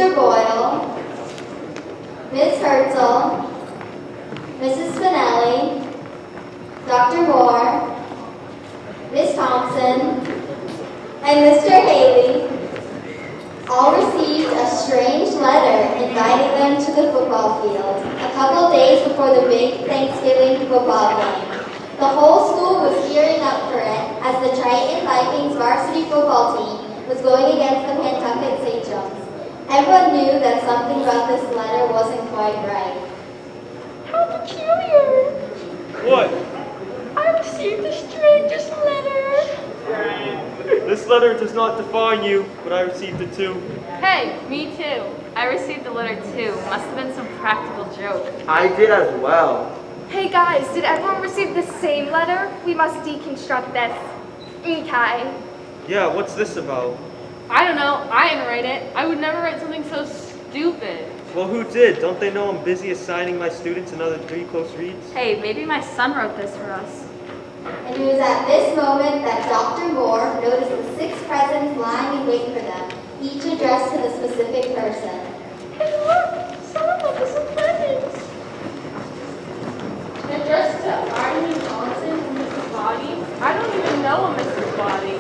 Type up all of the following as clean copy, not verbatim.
Mr. Boyle, Ms. Herzl, Mrs. Spinelli, Dr. Moore, Ms. Thompson, and Mr. Haley all received a strange letter inviting them to the football field a couple days before the big Thanksgiving football game. The whole school was gearing up for it as the Triton Vikings varsity football team was going against the Pentucket St. John's. Everyone knew that something about this letter wasn't quite right. How peculiar! What? I received the strangest letter. This letter does not define you, but I received it too. Hey, me too. I received the letter too. Must have been some practical joke. I did as well. Hey guys, did everyone receive the same letter? We must deconstruct this. Okay. Yeah, what's this about? I don't know. I didn't write it. I would never write something so stupid. Well, who did? Don't they know I'm busy assigning my students another 3 close reads? Hey, maybe my son wrote this for us. And it was at this moment that Dr. Moore noticed the 6 presents lying in wait for them, each addressed to the specific person. Hey look, someone left us some presents. Addressed to Arnie Johnson and Mrs. Body? I don't even know a Mrs. Body.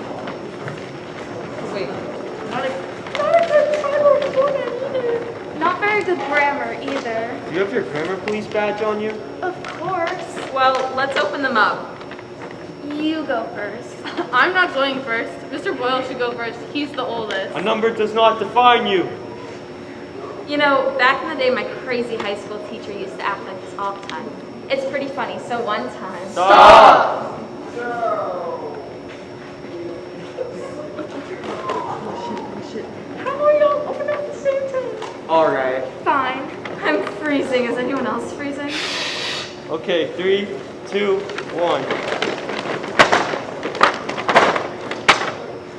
Wait, Not a good title for them either. Not very good grammar either. Do you have your grammar police badge on you? Of course. well, let's open them up. You go first. I'm not going first. Mr. Boyle should go first. He's the oldest. A number does not define you. You know, back in the day, my crazy high school teacher used to act like this all the time. It's pretty funny. So one time... Stop! How are y'all open at the same time? Alright. Fine. I'm freezing. Is anyone else freezing? Okay, 3, 2, 1.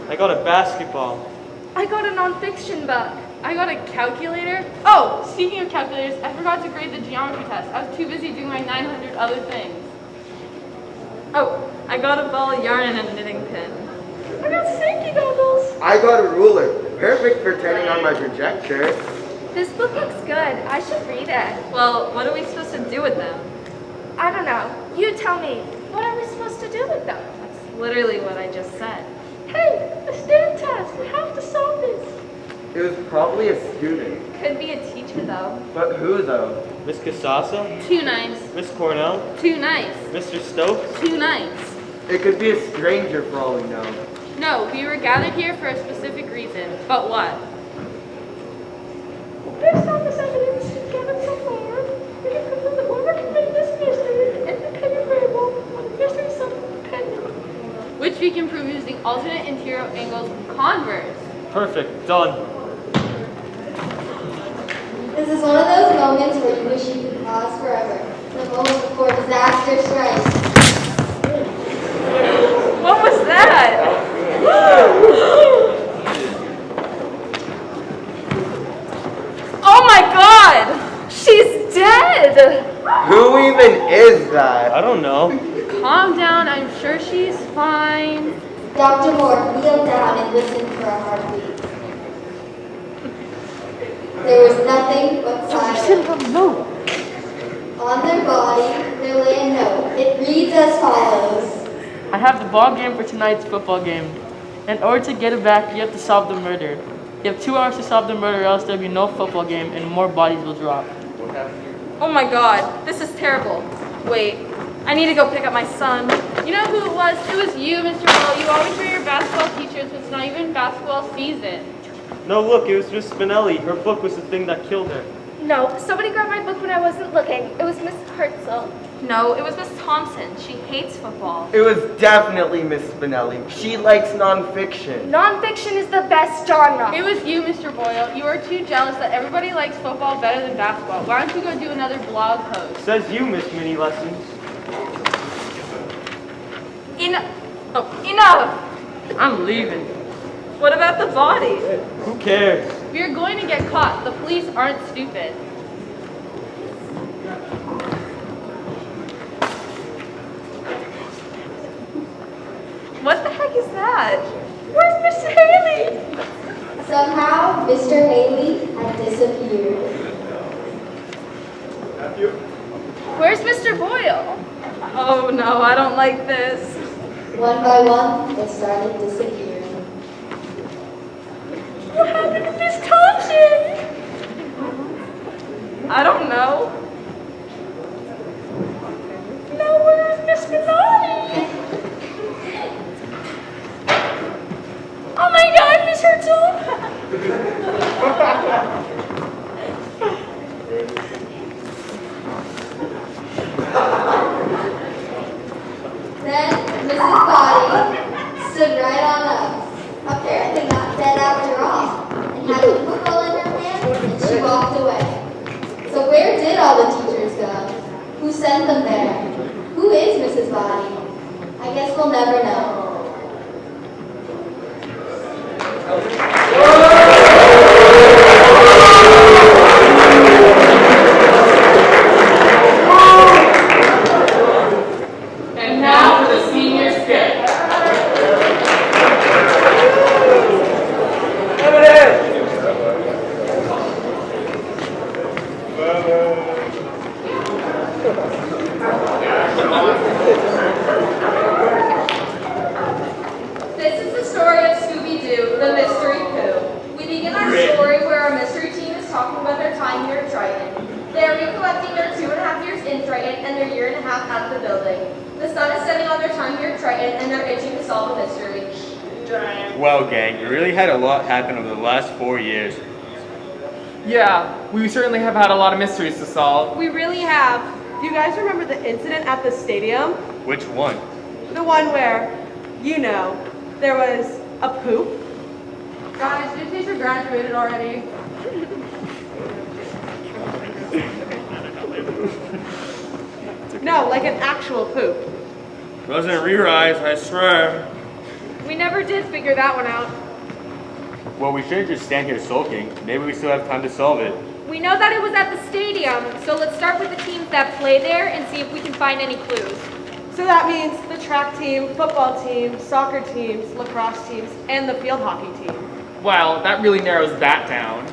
I got a basketball. I got a nonfiction book. I got a calculator. Oh, speaking of calculators, I forgot to grade the geometry test. I was too busy doing my 900 other things. Oh, I got a ball of yarn and a knitting pin. I got safety goggles. I got a ruler. Perfect for turning on my projector. This book looks good. I should read it. Well, what are we supposed to do with them? I don't know. You tell me. What are we supposed to do with them? That's literally what I just said. Hey, a STEM test. We have to solve this. It was probably a student. Could be a teacher, though. But who though? Miss Casasa? Too nice. Miss Cornell? Too nice. Mr. Stokes? Too nice. It could be a stranger for all we know. No, we were gathered here for a specific reason. But what? Based on this evidence gathered so far, we can conclude that whoever committed this mystery is an independent variable on the mystery subdependent. Which we can prove using alternate interior angles converse. Perfect. Done. This is one of those moments where you wish you could pause forever. The moment before disaster strikes. What was that? Oh my god! She's dead! Who even is that? I don't know. Calm down, I'm sure she's fine. Dr. Moore kneeled down and listened for a heartbeat. There was nothing but silence. On their body, there lay a note. It reads as follows. I have the ball game for tonight's football game. In order to get it back, you have to solve the murder. You have 2 hours to solve the murder, or else there'll be no football game and more bodies will drop. Oh my god, this is terrible. Wait, I need to go pick up my son. You know who it was? It was you, Mr. Will. You always wear your basketball t-shirts, but it's not even basketball season. No, look, it was Miss Spinelli. Her book was the thing that killed her. No, somebody grabbed my book when I wasn't looking. It was Miss Herzl. No, it was Miss Thompson. She hates football. It was definitely Miss Spinelli. She likes nonfiction. Nonfiction is the best genre. It was you, Mr. Boyle. You are too jealous that everybody likes football better than basketball. Why don't you go do another blog post? Says you, Miss Mini Lessons. Enough! I'm leaving. What about the body? Who cares? We are going to get caught. The police aren't stupid. What the heck is that? Where's Miss Haley? Somehow, Mr. Haley had years. Where's Mr. Boyle? Oh no, I don't like this. One by one, they started disappearing. What happened to Miss Thompson? I don't know. Now where is Miss Benoni? Oh my God, Miss Herzl! Then Mrs. Body stood right on us, apparently not dead after all, and had a football in her hand, and she walked away. So where did all the teachers go? Who sent them there? Who is Mrs. Body? I guess we'll never know. And now for the senior skit. This is the story of Scooby-Doo, the Mystery Pooh. We begin our story where our mystery team is talking about their time here at Triton. They are recollecting their 2.5 years in Triton and their 1.5 years at the building. The sun is setting on their time here at Triton and they're itching to solve a mystery. Well, gang, you really had a lot happen over the last 4 years. Yeah, we certainly have had a lot of mysteries to solve. We really have. Do you guys remember the incident at the stadium? Which one? The one where, you know, there was a poop? Guys, your teacher graduated already. No, like an actual poop. Wasn't re-rise, I swear. We never did figure that one out. Well, we shouldn't just stand here sulking. Maybe we still have time to solve it. We know that it was at the stadium, so let's start with the teams that play there and see if we can find any clues. So that means the track team, football team, soccer teams, lacrosse teams, and the field hockey team. Well, that really narrows that down.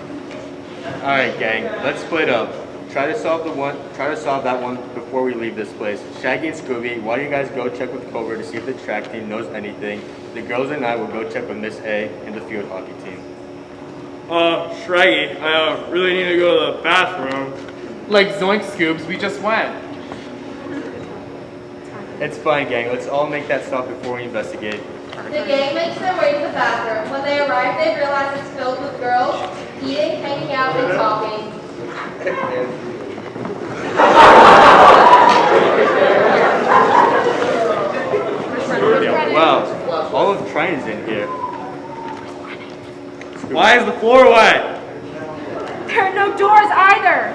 Alright, gang, let's split up. Try to solve that one before we leave this place. Shaggy and Scooby, why don't you guys go check with Cobra to see if the track team knows anything. The girls and I will go check with Miss A and the field hockey team. Shaggy, I really need to go to the bathroom. Like Zoink Scoops, we just went. It's fine, gang. Let's all make that stop before we investigate. The gang makes their way to the bathroom. When they arrive, they realize it's filled with girls eating, hanging out, and talking. Wow, all of Triton's in here. Why is the floor wet? There are no doors either.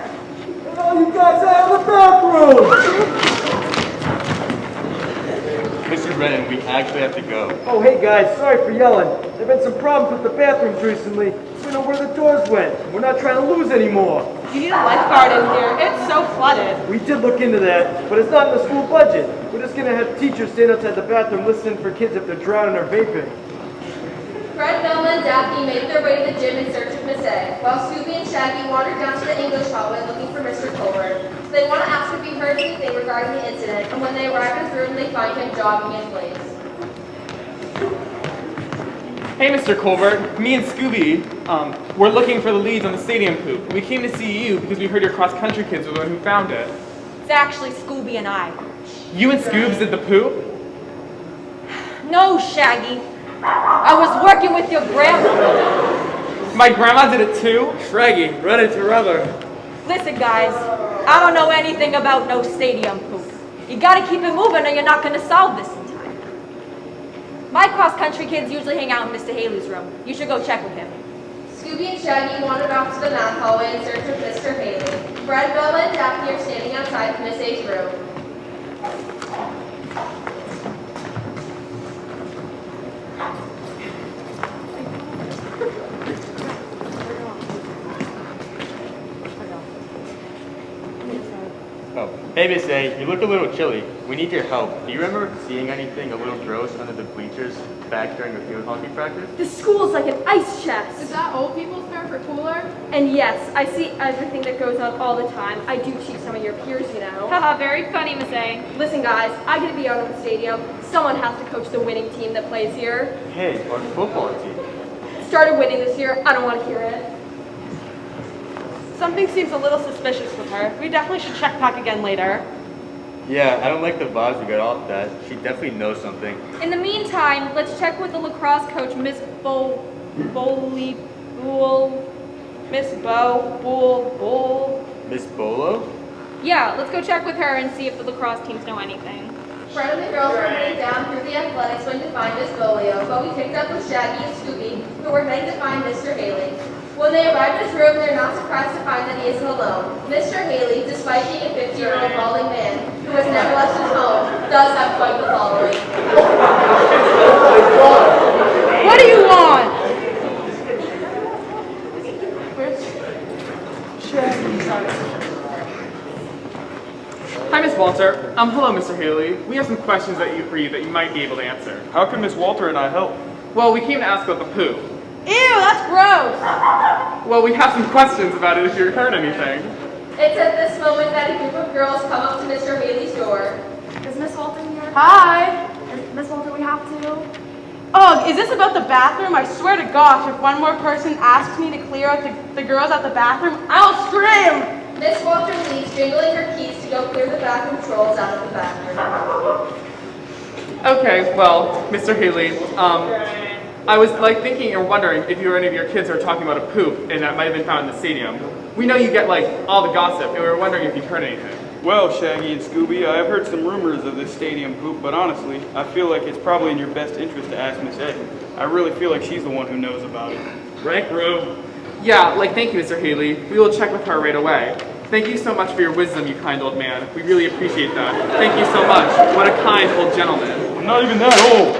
Mr. Brennan, we actually have to go. Oh, hey guys, sorry for yelling. There've been some problems with the bathrooms recently. We know where the doors went. We're not trying to lose anymore. You need a lifeguard in here. It's so flooded. We did look into that, but it's not in the school budget. We're just gonna have teachers stand outside the bathroom listening for kids if they're drowning or vaping. Fred, Velma, and Daphne made their way to the gym in search of Miss A, while Scooby and Shaggy wandered down to the English hallway looking for Mr. Colbert. They want to ask if he heard anything regarding the incident, and when they arrive at his room, they find him jogging in place. Hey, Mr. Colbert, me and Scooby, we're looking for the leads on the stadium poop. We came to see you because we heard your cross-country kids were the one who found it. It's actually Scooby and I. You and Scoobs did the poop? No, Shaggy. I was working with your grandma. My grandma did it too? Shaggy, run it to rubber. Listen, guys. I don't know anything about no stadium poop. You gotta keep it moving or you're not gonna solve this in time. My cross-country kids usually hang out in Mr. Haley's room. You should go check with him. Scooby and Shaggy wandered off to the math hallway in search of Mr. Haley. Fred, Velma, and Daphne are standing outside Miss A's room. Oh. Hey, Miss A, you look a little chilly. We need your help. Do you remember seeing anything a little gross under the bleachers back during the field hockey practice? The school's like an ice chest. Is that old people's term for cooler? And yes, I see everything that goes on all the time. I do cheat some of your peers, you know. Haha, very funny, Miss A. Listen, guys, I get to be out on the stadium. Someone has to coach the winning team that plays here. Hey, our football team. Started winning this year. I don't want to hear it. Something seems a little suspicious with her. We definitely should check back again later. Yeah, I don't like the vibes we got off that. She definitely knows something. In the meantime, let's check with the lacrosse coach, Miss Bull. Miss Bolo? Yeah, let's go check with her and see if the lacrosse teams know anything. Fred and the girls were heading down through the athletics wing to find Miss Bolio, but we picked up with Shaggy and Scooby, who were heading to find Mr. Haley. When they arrived at his room, they're not surprised to find that he isn't alone. Mr. Haley, despite being a 50-year-old balding man who has never left his home, does have quite the following. What do you want? Hi, Miss Walter. Hello, Mr. Haley. We have some questions for you that you might be able to answer. How can Miss Walter and I help? Well, we came to ask about the poo. Ew, that's gross. Well, we have some questions about it if you heard anything. It's at this moment that a group of girls come up to Mr. Haley's door. Is Miss Walton here? Hi. Miss Walton, we have to. Oh, is this about the bathroom? I swear to gosh, if one more person asks me to clear out the girls at the bathroom, I'll scream. Miss Walter leaves, jingling her keys to go clear the bathroom trolls out of the bathroom. Okay, well, Mr. Haley, I was thinking or wondering if you or any of your kids are talking about a poop and that might have been found in the stadium. We know you get all the gossip, and we were wondering if you've heard anything. Well, Shaggy and Scooby, I have heard some rumors of this stadium poop, but honestly, I feel like it's probably in your best interest to ask Miss A. I really feel like she's the one who knows about it. Rank room. Yeah, thank you, Mr. Haley. We will check with her right away. Thank you so much for your wisdom, you kind old man. We really appreciate that. Thank you so much. What a kind old gentleman. I'm not even that old.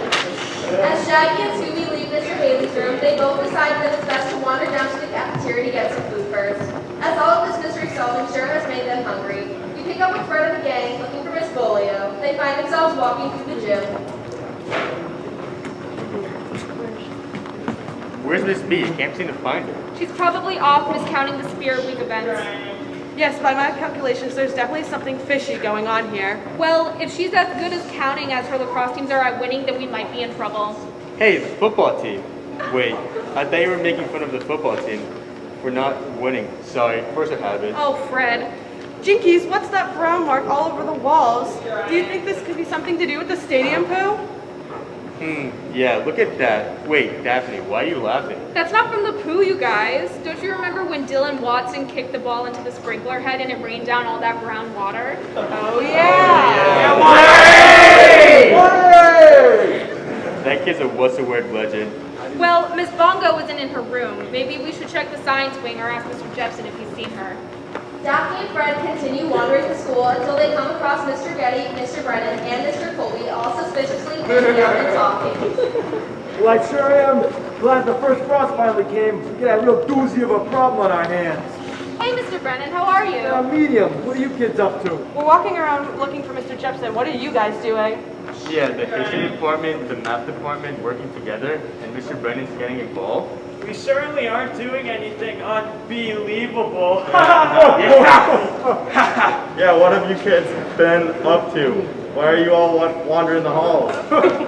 As Shaggy and Scooby leave Mr. Haley's room, they both decide that it's best to wander down to the cafeteria to get some food first. As all of this mystery solving sure has made them hungry. We pick up with Fred and the gang looking for Miss Bolio. They find themselves walking through the gym. Where's Miss B? Can't seem to find her. She's probably off miscounting the Spirit Week events. Yes, by my calculations, there's definitely something fishy going on here. Well, if she's as good as counting as her lacrosse teams are at winning, then we might be in trouble. Hey, the football team. Wait, I thought you were making fun of the football team for not winning. Sorry, force of habit. Oh, Fred. Jinkies, what's that brown mark all over the walls? Do you think this could be something to do with the stadium poo? Yeah, look at that. Wait, Daphne, why are you laughing? That's not from the poo, you guys. Don't you remember when Dylan Watson kicked the ball into the sprinkler head and it rained down all that brown water? Oh, yeah. That kid's a what's the word legend. Well, Miss Bongo isn't in her room. Maybe we should check the science wing or ask Mr. Jepson if he's seen her. Daphne and Fred continue wandering the school until they come across Mr. Getty, Mr. Brennan, and Mr. Colby, all suspiciously hanging out and talking. Well, I sure am glad the first frost finally came. We got a real doozy of a problem on our hands. Hey, Mr. Brennan, how are you? Medium. What are you kids up to? We're walking around looking for Mr. Jepson. What are you guys doing? Yeah, the history department, the math department working together, and Mr. Brennan's getting involved. We certainly aren't doing anything unbelievable. Yeah, what have you kids been up to? Why are you all wandering the halls? We're looking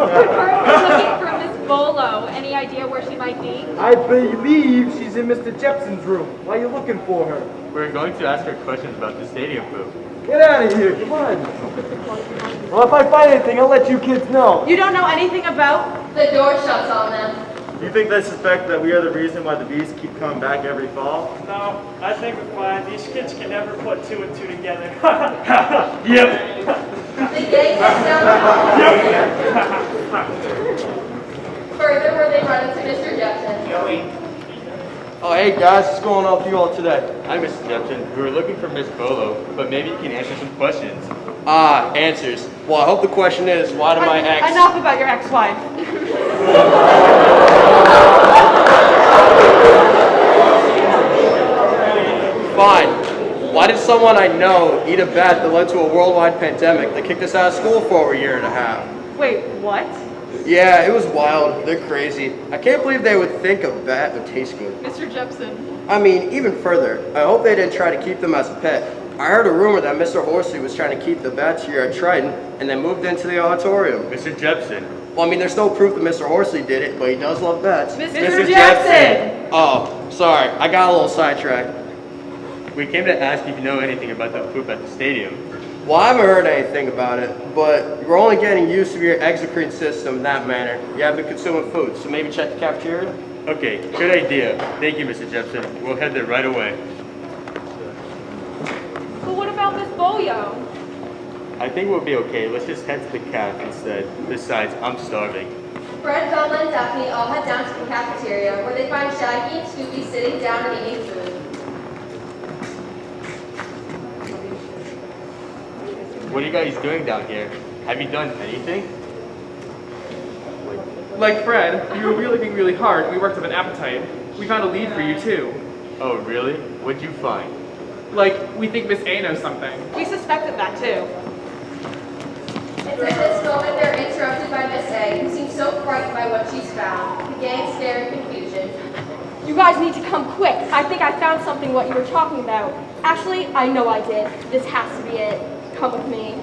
for Miss Bolo. Any idea where she might be? I believe she's in Mr. Jepson's room. Why are you looking for her? We're going to ask her questions about the stadium poop. Get out of here, come on. Well, if I find anything, I'll let you kids know. You don't know anything about? The door shuts on them. You think they suspect that we are the reason why the bees keep coming back every fall? No, I think we're fine. These kids can never put two and two together. Yep. The gang heads down the hall. Further, where they run into Mr. Jepson. Oh, hey guys, what's going on with you all today? Hi, Mr. Jepson. We were looking for Miss Bolo, but maybe you can answer some questions. Answers. Well, I hope the question is, why did my ex... Enough about your ex-wife. Fine. Why did someone I know eat a bat that led to a worldwide pandemic that kicked us out of school for over a year and a half. Wait, what? Yeah, it was wild. They're crazy. I can't believe they would think a bat would taste good. Mr. Jepson. I mean, even further, I hope they didn't try to keep them as a pet. I heard a rumor that Mr. Horsley was trying to keep the bats here at Triton and then moved into the auditorium. Mr. Jepson. Well, I mean, there's no proof that Mr. Horsley did it, but he does love bats. Mr. Jepson! Oh, sorry. I got a little sidetracked. We came to ask if you know anything about the poop at the stadium. Well, I haven't heard anything about it, but you're only getting used to your exocrine system in that manner. You have been consuming food, so maybe check the cafeteria? Okay, good idea. Thank you, Mr. Jepson. We'll head there right away. But what about Miss Boyo? I think we'll be okay. Let's just head to the caf instead. Besides, I'm starving. Fred, Velma, and Daphne all head down to the cafeteria, where they find Shaggy and Scooby sitting down and eating food. What are you guys doing down here? Have you done anything? Like Fred, you were working really hard. We worked up an appetite. We found a lead for you too. Oh, really? What'd you find? Like, we think Miss A knows something. We suspected that too. It's at this moment they're interrupted by Miss A, who seems so frightened by what she's found. The gang stare in confusion. You guys need to come quick. I think I found something what you were talking about. Actually, I know I did. This has to be it. Come with me.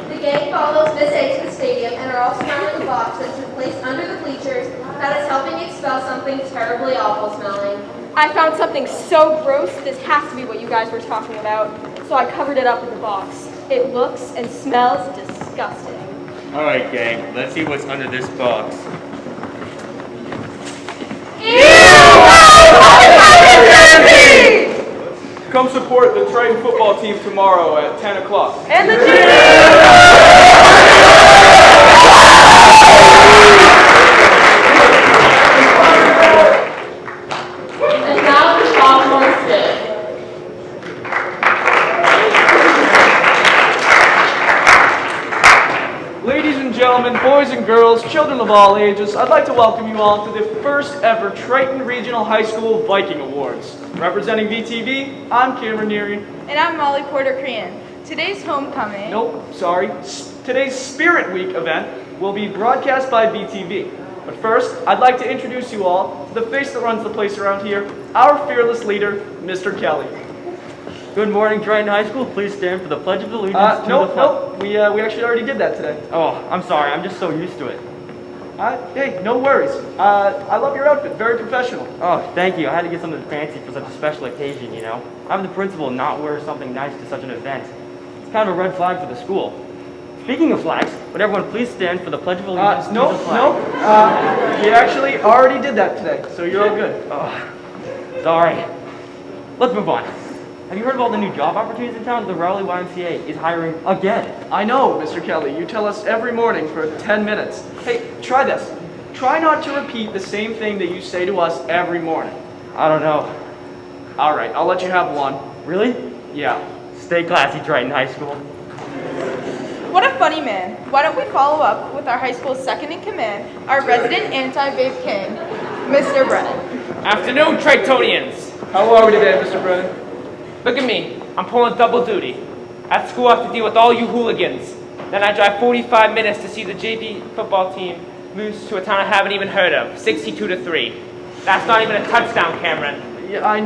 The gang follows Miss A to the stadium and are all surrounding the box that's been placed under the bleachers that is helping expel something terribly awful smelling. I found something so gross, this has to be what you guys were talking about. So I covered it up with the box. It looks and smells disgusting. Alright, gang. Let's see what's under this box. Come support the Triton football team tomorrow at 10 o'clock. And the And now the sophomore skit. Ladies and gentlemen, boys and girls, children of all ages, I'd like to welcome you all to the first ever Triton Regional High School Viking Awards. Representing VTV, I'm Cameron Neary. And I'm Molly Porter Crean. Today's homecoming. Nope, sorry. Today's Spirit Week event will be broadcast by VTV. But first, I'd like to introduce you all to the face that runs the place around here, our fearless leader, Mr. Kelly. Good morning, Triton High School. Please stand for the Pledge of Allegiance to the flag. Nope. We actually already did that today. Oh, I'm sorry. I'm just so used to it. Hey, no worries. I love your outfit. Very professional. Oh, thank you. I had to get something fancy for such a special occasion, you know. I'm the principal not wear something nice to such an event. It's kind of a red flag for the school. Speaking of flags, would everyone please stand for the Pledge of Allegiance to the flag? We actually already did that today, so you're all good. Oh, sorry. Let's move on. Have you heard of all the new job opportunities in town? The Rowley YMCA is hiring again. I know, Mr. Kelly. You tell us every morning for 10 minutes. Hey, try this. Try not to repeat the same thing that you say to us every morning. I don't know. All right, I'll let you have one. Really? Yeah. Stay classy, Triton High School. What a funny man. Why don't we follow up with our high school's second in command, our resident anti-vape king, Mr. Brennan. Afternoon, Tritonians. How are we today, Mr. Brennan? Look at me. I'm pulling double duty. At school, I have to deal with all you hooligans. Then I drive 45 minutes to see the JV football team lose to a town I haven't even heard of, 62-3. That's not even a touchdown, Cameron. Yeah,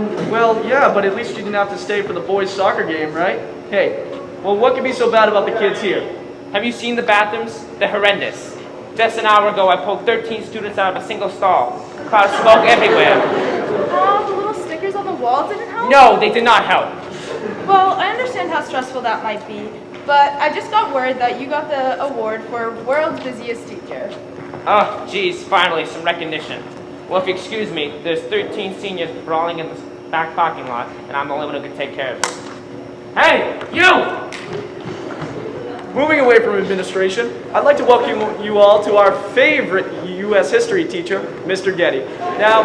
yeah, but at least you didn't have to stay for the boys' soccer game, right? Hey, well, what could be so bad about the kids here? Have you seen the bathrooms? They're horrendous. Just an hour ago, I pulled 13 students out of a single stall. A cloud of smoke everywhere. Oh, the little stickers on the wall didn't help? No, they did not help. Well, I understand how stressful that might be, but I just got word that you got the award for World's Busiest Teacher. Oh, geez, finally, some recognition. Well, if you excuse me, there's 13 seniors brawling in the back parking lot, and I'm the only one who can take care of it. Hey, you! Moving away from administration, I'd like to welcome you all to our favorite U.S. history teacher, Mr. Getty. Now,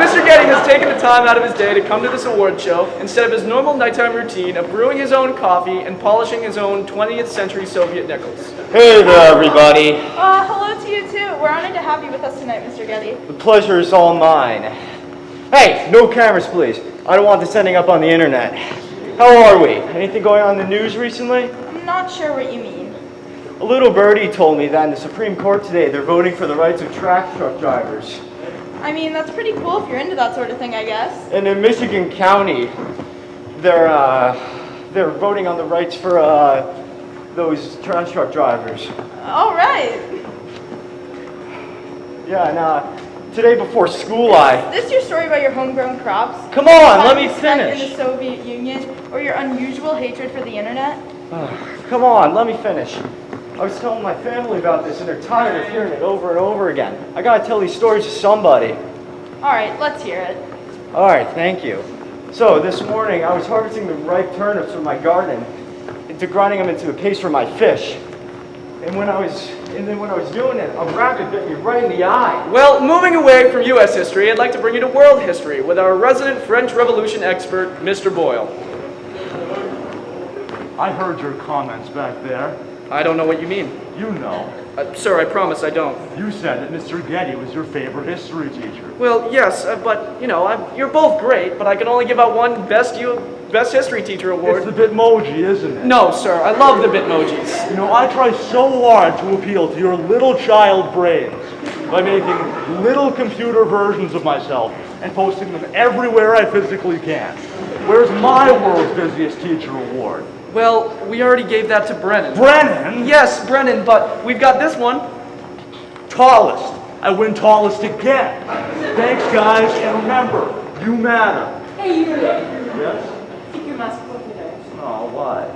Mr. Getty has taken the time out of his day to come to this award show instead of his normal nighttime routine of brewing his own coffee and polishing his own 20th century Soviet nickels. Hey there, everybody. Hello to you too. We're honored to have you with us tonight, Mr. Getty. The pleasure is all mine. Hey, no cameras, please. I don't want this ending up on the internet. How are we? Anything going on in the news recently? I'm not sure what you mean. A little birdie told me that in the Supreme Court today, they're voting for the rights of track truck drivers. I mean, that's pretty cool if you're into that sort of thing, I guess. And in Michigan County, they're voting on the rights for those trash truck drivers. All right. Yeah, and today before school, Is this your story about your homegrown crops? Come on, let me Time spent finish. in the Soviet Union, or your unusual hatred for the internet? Come on, let me finish. I was telling my family about this, and they're tired of hearing it over and over again. I gotta tell these stories to somebody. All right, let's hear it. All right, thank you. So this morning, I was harvesting the ripe turnips from my garden, into grinding them into a paste for my fish. And when I was doing it, a rabbit bit me right in the eye. Well, moving away from U.S. history, I'd like to bring you to world history with our resident French Revolution expert, Mr. Boyle. I heard your comments back there. I don't know what you mean. You know. Sir, I promise I don't. You said that Mr. Getty was your favorite history teacher. Well, yes, but, you know, you're both great, but I can only give out one best history teacher award. It's the Bitmoji, isn't it? No, sir, I love the Bitmojis. You know, I try so hard to appeal to your little child brains by making little computer versions of myself and posting them everywhere I physically can. Where's my world's busiest teacher award? Well, we already gave that to Brennan. Brennan? Yes, Brennan, but we've got this one. Tallest. I win tallest again. Thanks, guys, and remember, you matter. Hey, you. Yes? Keep your mask over there. Oh, why?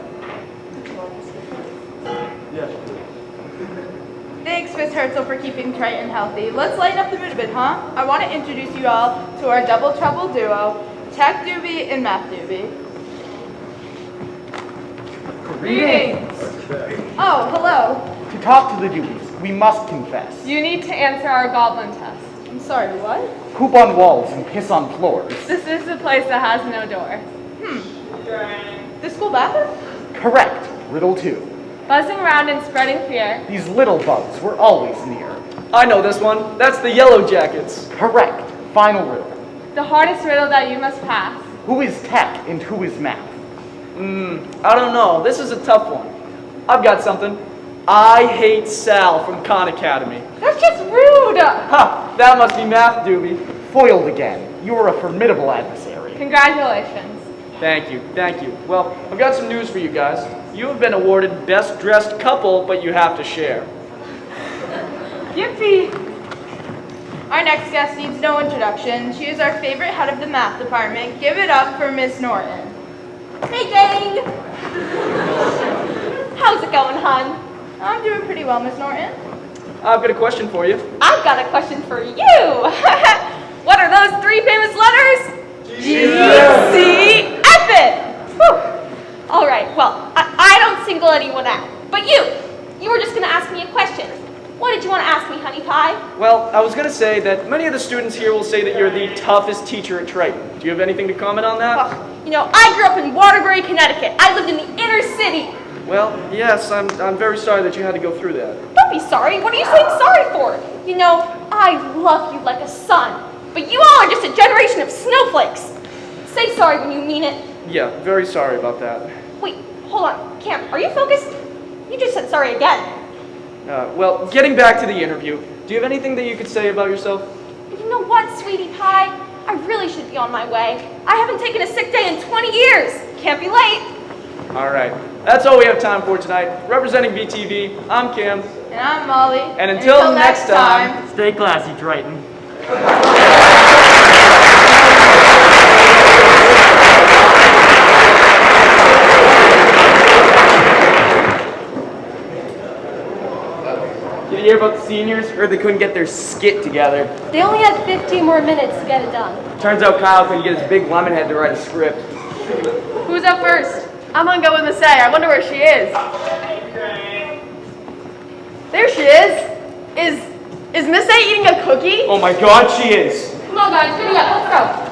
Yes, please. Thanks, Miss Herzl, for keeping Triton healthy. Let's lighten up the mood a bit, huh? I want to introduce you all to our double trouble duo, Tech Doobie and Math Doobie. Greetings. Oh, hello. To talk to the Doobies, we must confess. You need to answer our goblin test. I'm sorry, what? Poop on walls and piss on floors. This is the place that has no door. The school bathroom? Correct. Riddle 2. Buzzing around and spreading fear. These little bugs were always near. I know this one. That's the Yellow Jackets. Correct. Final riddle. The hardest riddle that you must pass. Who is tech and who is math? I don't know. This is a tough one. I've got something. I hate Sal from Khan Academy. That's just rude! Ha! That must be Math Doobie. Foiled again. You are a formidable adversary. Congratulations. Thank you, thank you. Well, I've got some news for you guys. You have been awarded Best Dressed Couple, but you have to share. Yippee! Our next guest needs no introduction. She is our favorite head of the math department. Give it up for Miss Norton. Hey, gang! How's it going, hon? I'm doing pretty well, Miss Norton. I've got a question for you. I've got a question for you. What are those three famous letters? G-C-F it! Whew. All right, well, I don't single anyone out. But you were just going to ask me a question. What did you want to ask me, honey pie? Well, I was going to say that many of the students here will say that you're the toughest teacher at Triton. Do you have anything to comment on that? Well, you know, I grew up in Waterbury, Connecticut. I lived in the inner city. Well, yes, I'm very sorry that you had to go through that. Don't be sorry. What are you saying sorry for? You know, I love you like a son. But you all are just a generation of snowflakes. Say sorry when you mean it. Yeah, very sorry about that. Wait, hold on. Cam, are you focused? You just said sorry again. Well, getting back to the interview, do you have anything that you could say about yourself? You know what, sweetie pie? I really should be on my way. I haven't taken a sick day in 20 years. Can't be late. All right, that's all we have time for tonight. Representing BTV, I'm Cam. And I'm Molly. And until next time, stay classy, Triton. Did you hear about the seniors? Heard they couldn't get their skit together. They only had 15 more minutes to get it done. Turns out Kyle couldn't get his big lemon head to write a script. Who's up first? I'm gonna go with Miss A. I wonder where she is. There she is. Is Miss A eating a cookie? Oh my god, she is. Come on, guys, giddy up. Let's go.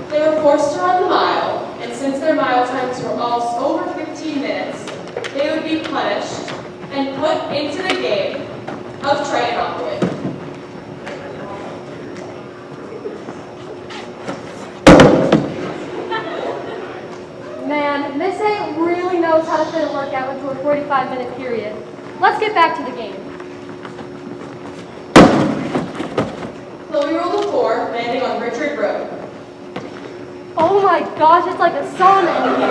They were forced to run the mile, and since their mile times were all over 15 minutes, they would be punished and put into the game of Trigonometry. 45-minute period. Let's get back to the game. Chloe rolled a 4, landing on Richard Road. Oh my gosh, it's like a sauna in here.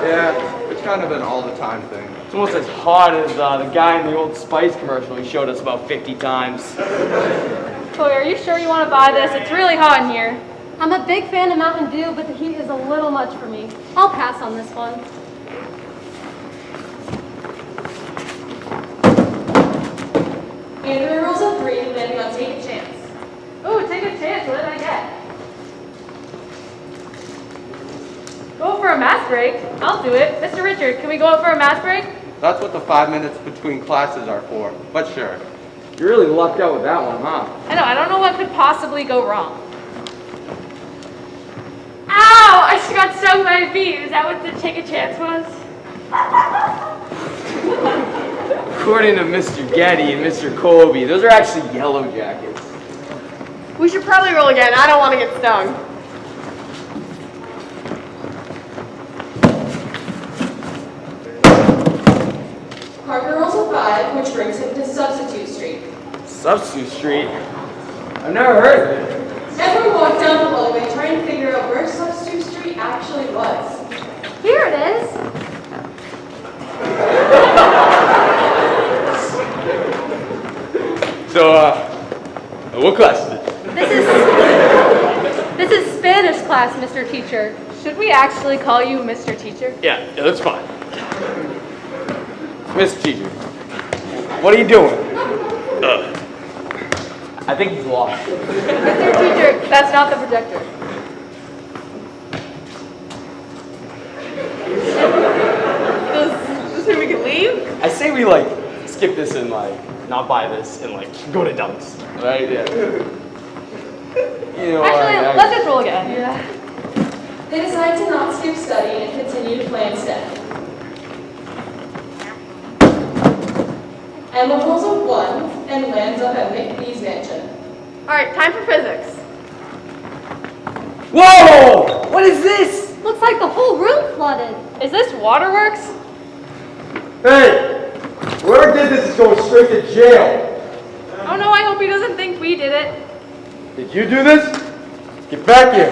Yeah, it's kind of an all-the-time thing. It's almost as hot as the guy in the Old Spice commercial he showed us about 50 times. Chloe, are you sure you want to buy this? It's really hot in here. I'm a big fan of Mountain Dew, but the heat is a little much for me. I'll pass on this one. Andrew rolls a 3, landing on Take a Chance. Ooh, take a chance. What did I get? Go for a math break. I'll do it. Mr. Richard, can we go out for a math break? That's what the 5 minutes between classes are for, but sure. You really lucked out with that one, huh? I know, I don't know what could possibly go wrong. Ow! I just got stung by a bee. Is that what the take a chance was? According to Mr. Getty and Mr. Colby, those are actually yellow jackets. We should probably roll again. I don't want to get stung. Parker rolls a 5, which brings him to Substitute Street. Substitute Street? I've never heard of it. Everyone walked down the hallway trying to figure out where Substitute Street actually was. Here it is. So, what class is it? This is Spanish class, Mr. Teacher. Should we actually call you Mr. Teacher? Yeah, that's fine. Mr. Teacher, what are you doing? I think he's lost. Mr. Teacher, that's not the projector. Does this mean we can leave? I say we skip this and not buy this and go to Ducks. Right? Yeah. You know, Actually, let's just roll again. Yeah. They decide to not skip study and continue to play instead. Emma rolls a 1 and lands up at McBee's mansion. All right, time for physics. Whoa! What is this? Looks like the whole room flooded. Is this waterworks? Hey! Whoever did this is going straight to jail. Oh no, I hope he doesn't think we did it. Did you do this? Get back here.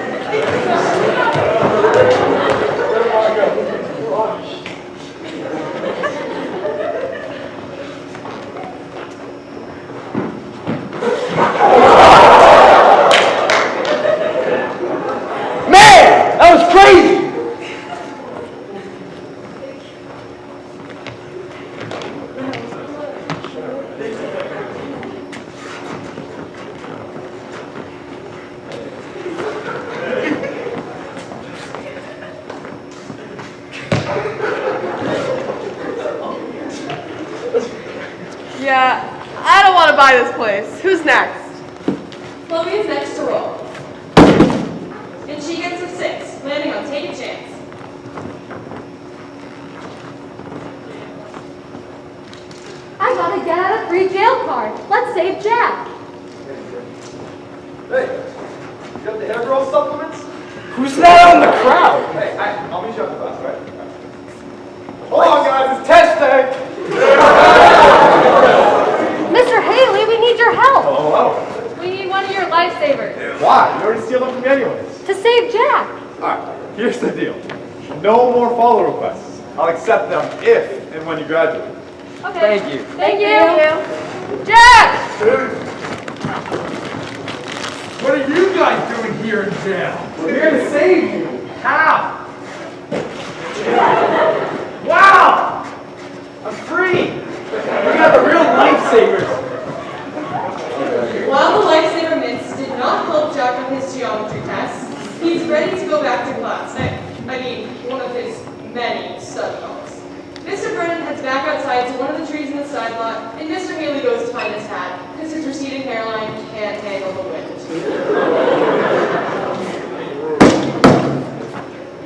Man! That was crazy! Yeah, I don't want to buy this place. Who's next? Chloe is next to roll. And she gets a 6, landing on Take a Chance. I gotta get out a free jail card. Let's save Jack. Hey, you got the hair roll supplements? Who's that on the crowd? Hey, I'll meet you at the bus, right? Hold on, guys, it's test day. Mr. Haley, we need your help. Hello. We need one of your lifesavers. Why? You already steal them from me anyways. To save Jack. All right, here's the deal. No more follow requests. I'll accept them if and when you graduate. Okay. Thank you. Thank you. Jack! What are you guys doing here in jail? We're here to save you. How? Wow! I'm free! We got the real lifesavers. While the lifesaver mints did not help Jack on his geometry test, he's ready to go back to class. I mean, one of his many study halls. Mr. Brennan heads back outside to one of the trees in the side lot, and Mr. Haley goes to find his hat, because his receding hairline can't handle the wind.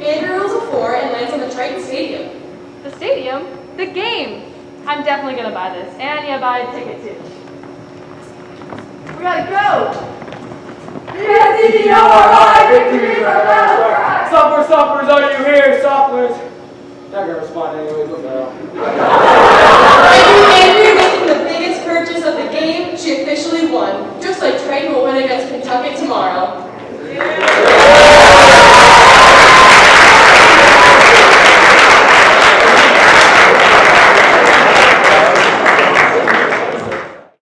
Andrew rolls a 4 and lands on the Triton Stadium. The stadium? The game! I'm definitely gonna buy this. And yeah, buy a ticket too. We gotta go. Sophomores, are you here? Sophomores. Not gonna respond anyway, but no. Andrea making the biggest purchase of the game, she officially won. Just like Triton will win against Kentucky tomorrow.